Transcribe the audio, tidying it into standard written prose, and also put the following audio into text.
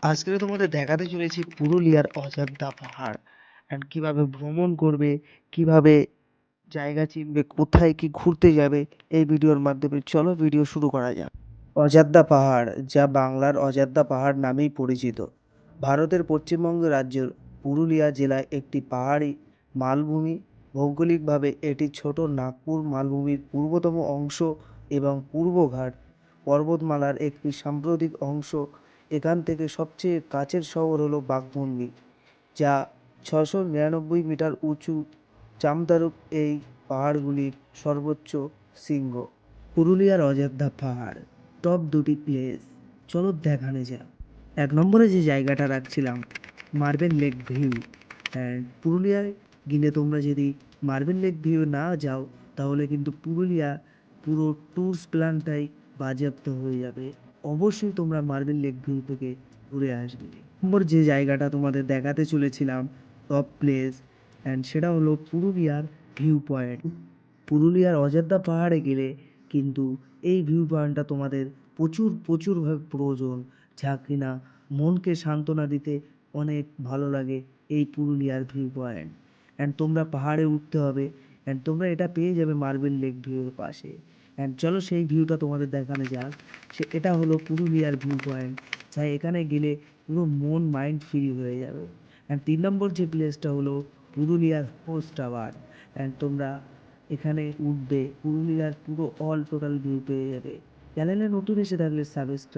আজকে তোমাদের দেখাতে চলেছি পুরুলিয়ার অযোধ্যা পাহাড় অ্যান্ড কিভাবে ভ্রমণ করবে, কিভাবে জায়গা চিনবে, কোথায় কি ঘুরতে যাবে এই ভিডিওর মাধ্যমে। চলো ভিডিও শুরু করা যাক। অযোধ্যা পাহাড়, যা বাংলার অযোধ্যা পাহাড় নামেই পরিচিত, ভারতের পশ্চিমবঙ্গ রাজ্যের পুরুলিয়া জেলায় একটি পাহাড়ি মালভূমি। ভৌগোলিকভাবে এটি ছোট নাগপুর মালভূমির পূর্বতম অংশ এবং পূর্বঘাট পর্বতমালার একটি সাম্প্রতিক অংশ। এখান থেকে সবচেয়ে কাছের শহর হলো বাঘমুন্ডি, যা 699 মিটার উঁচু। চামতারুক এই পাহাড়গুলির সর্বোচ্চ শৃঙ্গ। পুরুলিয়ার অযোধ্যা পাহাড় টপ দুটি প্লেস, চলো দেখানো যাক। এক নম্বরে যে জায়গাটা রাখছিলাম, মার্বেল লেক ভিউ। অ্যান্ড পুরুলিয়ায় গেলে তোমরা যদি মার্বেল লেক ভিউ না যাও, তাহলে কিন্তু পুরুলিয়া পুরো ট্যুরস প্ল্যানটাই বাজেয়াপ্ত হয়ে যাবে। অবশ্যই তোমরা মার্বেল লেক ভিউ থেকে ঘুরে আসবে। নম্বর যে জায়গাটা তোমাদের দেখাতে চলেছিলাম, টপ প্লেস, অ্যান্ড সেটা হলো পুরুলিয়ার ভিউ পয়েন্ট। পুরুলিয়ার অযোধ্যা পাহাড়ে গেলে কিন্তু এই ভিউ পয়েন্টটা তোমাদের প্রচুরভাবে প্রয়োজন, যা কিনা মনকে সান্ত্বনা দিতে অনেক ভালো লাগে। এই পুরুলিয়ার ভিউ পয়েন্ট, অ্যান্ড তোমরা পাহাড়ে উঠতে হবে, অ্যান্ড তোমরা এটা পেয়ে যাবে মার্বেল লেক ভিউর পাশে। অ্যান্ড চলো সেই ভিউটা তোমাদের দেখানো যাক। এটা হলো পুরুলিয়ার ভিউ পয়েন্ট, যা এখানে গেলে পুরো মন মাইন্ড ফ্রি হয়ে যাবে। অ্যান্ড 3 নম্বর যে প্লেসটা হলো পুরুলিয়ার হোস টাওয়ার। অ্যান্ড তোমরা এখানে উঠবে, পুরুলিয়ার পুরো অল টোটাল ভিউ পেয়ে যাবে। চ্যানেলে নতুন এসে থাকলে সাবস্ক্রাইব।